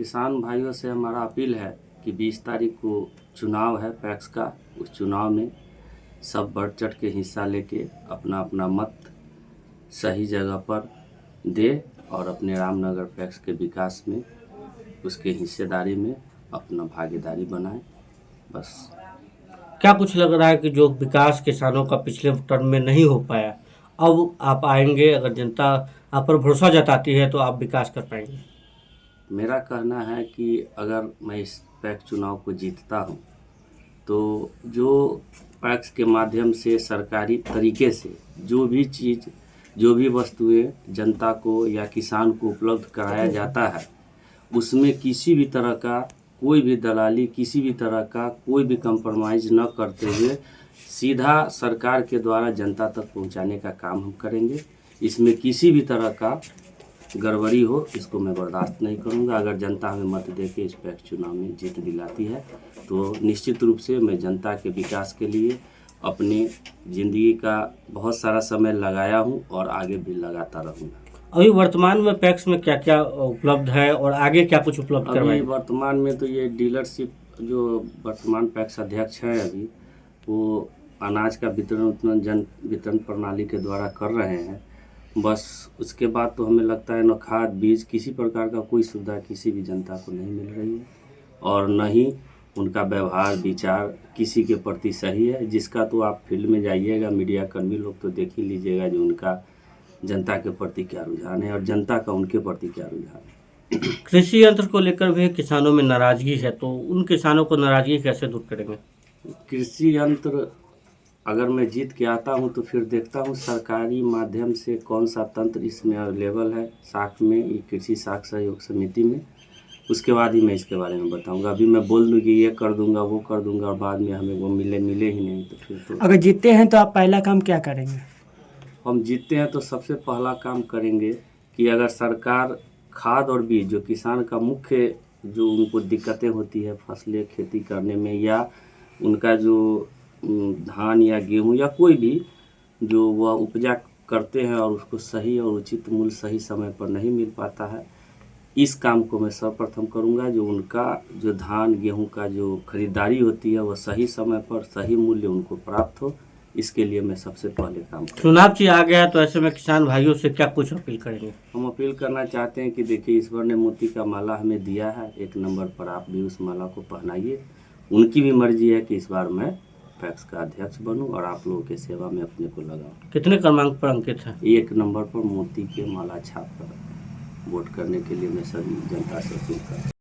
किसान भाइयों से हमारा अपील है कि 20 तारीख को चुनाव है पैक्स का। उस चुनाव में सब बढ़ चढ़ के हिस्सा लेके अपना अपना मत सही जगह पर दे और अपने रामनगर पैक्स के विकास में उसके हिस्सेदारी में अपना भागीदारी बनाएं। बस। क्या कुछ लग रहा है कि जो विकास किसानों का पिछले टर्म में नहीं हो पाया, अब आप आएंगे, अगर जनता आप पर भरोसा जताती है तो आप विकास कर पाएंगे? मेरा कहना है कि अगर मैं इस पैक्स चुनाव को जीतता हूं तो जो पैक्स के माध्यम से सरकारी तरीके से जो भी चीज़, जो भी वस्तुएं जनता को या किसान को उपलब्ध कराया जाता है, उसमें किसी भी तरह का कोई भी दलाली, किसी भी तरह का कोई भी कंप्रोमाइज़ न करते हुए सीधा सरकार के द्वारा जनता तक पहुंचाने का काम हम करेंगे। इसमें किसी भी तरह का गड़बड़ी हो, इसको मैं बर्दाश्त नहीं करूंगा। अगर जनता हमें मत दे के इस पैक्स चुनाव में जीत दिलाती है तो निश्चित रूप से मैं जनता के विकास के लिए अपनी ज़िंदगी का बहुत सारा समय लगाया हूं और आगे भी लगाता रहूँगा। अभी वर्तमान में पैक्स में क्या क्या उपलब्ध है और आगे क्या कुछ उपलब्ध अभी करवाएंगे? वर्तमान में तो ये डीलरशिप जो वर्तमान पैक्स अध्यक्ष हैं अभी, वो अनाज का वितरण जन वितरण प्रणाली के द्वारा कर रहे हैं। बस उसके बाद तो हमें लगता है न खाद बीज किसी प्रकार का कोई सुविधा किसी भी जनता को नहीं मिल रही है और न ही उनका व्यवहार विचार किसी के प्रति सही है। जिसका तो आप फील्ड में जाइएगा, मीडिया कर्मी लोग तो देख ही लीजिएगा जो उनका जनता के प्रति क्या रुझान है और जनता का उनके प्रति क्या रुझान है। कृषि यंत्र को लेकर भी किसानों में नाराजगी है, तो उन किसानों को नाराजगी कैसे दूर करेंगे? कृषि यंत्र अगर मैं जीत के आता हूं तो फिर देखता हूं सरकारी माध्यम से कौन सा तंत्र इसमें अवेलेबल है साख में, ये कृषि साख सहयोग समिति में। उसके बाद ही मैं इसके बारे में बताऊंगा। अभी मैं बोल दूं कि ये कर दूंगा वो कर दूंगा और बाद में हमें वो मिले ही नहीं तो फिर तो। अगर जीतते हैं तो आप पहला काम क्या करेंगे? हम जीतते हैं तो सबसे पहला काम करेंगे कि अगर सरकार खाद और बीज, जो किसान का मुख्य जो उनको दिक्कतें होती है फसलें खेती करने में, या उनका जो धान या गेहूं या कोई भी जो वह उपजा करते हैं और उसको सही और उचित मूल्य सही समय पर नहीं मिल पाता है, इस काम को मैं सर्वप्रथम करूंगा। जो उनका जो धान गेहूं का जो खरीदारी होती है वह सही समय पर सही मूल्य उनको प्राप्त हो, इसके लिए मैं सबसे पहले काम करूँगा। चुनाव जी आ गया तो ऐसे में किसान भाइयों से क्या कुछ अपील करेंगे? हम अपील करना चाहते हैं कि देखिए, ईश्वर ने मोती का माला हमें दिया है, एक नंबर पर आप भी उस माला को पहनाइए। उनकी भी मर्जी है कि इस बार मैं पैक्स का अध्यक्ष बनूं और आप लोगों के सेवा में अपने को लगाऊं। कितने क्रमांक पर अंकित है? 1 नंबर पर मोती के माला छाप कर वोट करने के लिए मैं सभी जनता से अपील करता हूं।